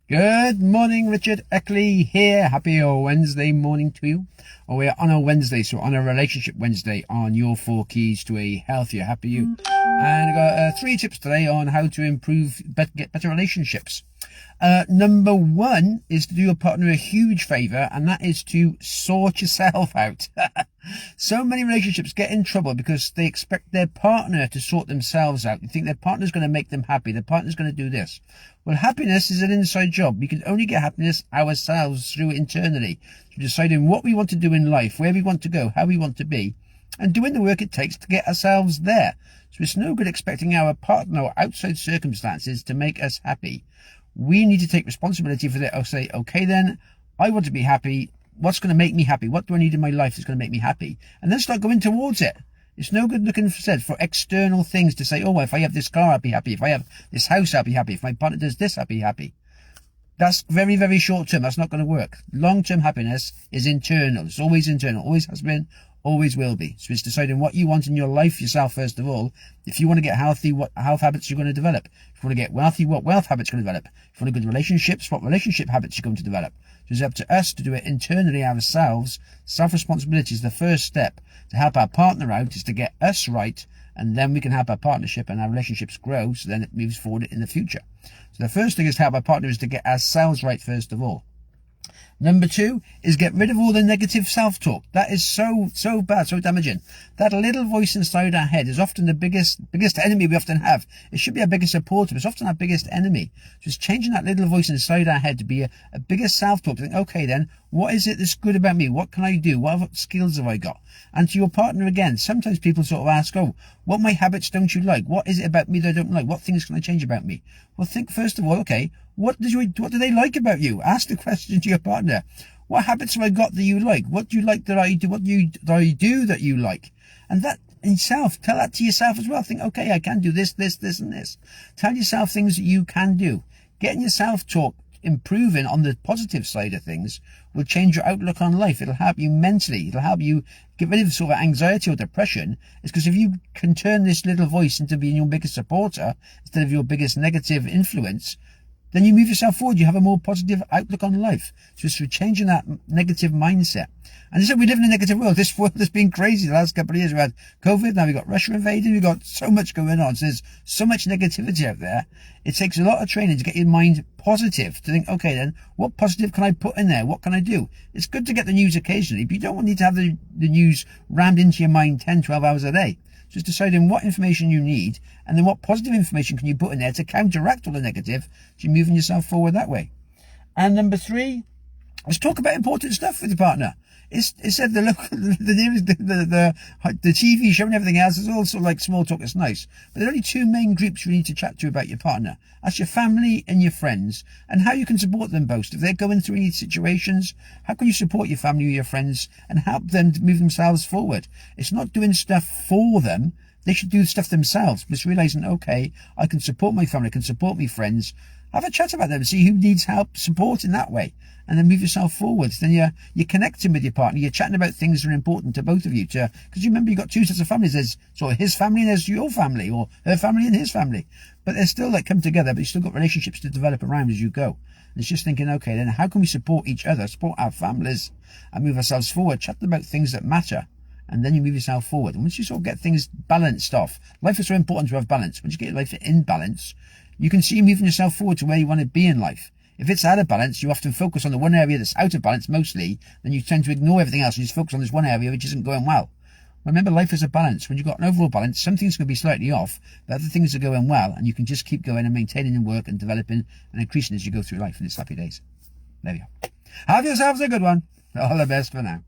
Good morning, Richard Eckley here. Happy Wednesday morning to you. We're on a Wednesday, so on a Relationship Wednesday on your 4 keys to a healthier, happy you. And I got 3 tips today on how to improve, get better relationships. Number 1 is to do your partner a huge favour, and that is to sort yourself out. So many relationships get in trouble because they expect their partner to sort themselves out. They think their partner's going to make them happy. Their partner's going to do this. Well, happiness is an inside job. We can only get happiness ourselves through internally, through deciding what we want to do in life, where we want to go, how we want to be, and doing the work it takes to get ourselves there. So it's no good expecting our partner or outside circumstances to make us happy. We need to take responsibility for that. I'll say, okay, then I want to be happy. What's going to make me happy? What do I need in my life that's going to make me happy? And then start going towards it. It's no good looking for external things to say, oh, if I have this car, I'll be happy. If I have this house, I'll be happy. If my partner does this, I'll be happy. That's very, very short term. That's not going to work. Long-term happiness is internal. It's always internal. Always has been, always will be. So it's deciding what you want in your life yourself, first of all. If you want to get healthy, what health habits you're going to develop. If you want to get wealthy, what wealth habits you're going to develop. If you want good relationships, what relationship habits you're going to develop. So it's up to us to do it internally ourselves. Self-responsibility is the first step. To help our partner out is to get us right, and then we can help our partnership and our relationships grow, so then it moves forward in the future. So the first thing is to help our partner is to get ourselves right first of all. Number 2 is get rid of all the negative self-talk. That is so bad, so damaging. That little voice inside our head is often the biggest enemy we often have. It should be our biggest supporter, but it's often our biggest enemy. So it's changing that little voice inside our head to be a bigger self-talk. To think, okay then, what is it that's good about me? What can I do? What skills have I got? And to your partner again, sometimes people sort of ask, oh, what my habits don't you like? What is it about me that I don't like? What things can I change about me? Well, think first of all, okay, what do they like about you? Ask the question to your partner. What habits have I got that you like? What do you like that I do? What do I do that you like? And that in yourself, tell that to yourself as well. Think, okay, I can do this, this, and this. Tell yourself things that you can do. Getting your self-talk improving on the positive side of things will change your outlook on life. It'll help you mentally. It'll help you get rid of sort of anxiety or depression. It's because if you can turn this little voice into being your biggest supporter instead of your biggest negative influence, then you move yourself forward. You have a more positive outlook on life. So it's through changing that negative mindset. And so we live in a negative world. This world has been crazy the last couple of years. We had COVID, now we've got Russia invading, we've got so much going on. So there's so much negativity out there. It takes a lot of training to get your mind positive, to think, okay then, what positive can I put in there? What can I do? It's good to get the news occasionally, but you don't need to have the news rammed into your mind 10, 12 hours a day. Just deciding what information you need, and then what positive information can you put in there to counteract all the negative, so you're moving yourself forward that way. And number 3, let's talk about important stuff with your partner. It's said the TV show and everything else is all sort of like small talk. It's nice, but there are only 2 main groups you need to chat to about your partner. That's your family and your friends, and how you can support them both. If they're going through any situations, how can you support your family or your friends and help them to move themselves forward? It's not doing stuff for them. They should do stuff themselves. Just realizing, okay, I can support my family, I can support my friends. Have a chat about them, see who needs help, support in that way, and then move yourself forwards. Then you're connecting with your partner, you're chatting about things that are important to both of you. Because you remember, you've got 2 sets of families. There's sort of his family and there's your family, or her family and his family. But they're still like come together, but you've still got relationships to develop around as you go. And it's just thinking, okay, then how can we support each other, support our families, and move ourselves forward, chat about things that matter. And then you move yourself forward. And once you sort of get things balanced off, life is so important to have balance. Once you get your life in balance, you can see you moving yourself forward to where you want to be in life. If it's out of balance, you often focus on the one area that's out of balance mostly, then you tend to ignore everything else and just focus on this one area which isn't going well. Remember, life is a balance. When you've got an overall balance, some things can be slightly off, but other things are going well, and you can just keep going and maintaining and work and developing and increasing as you go through life, and it's happy days. There we go. Have yourselves a good one. All the best for now.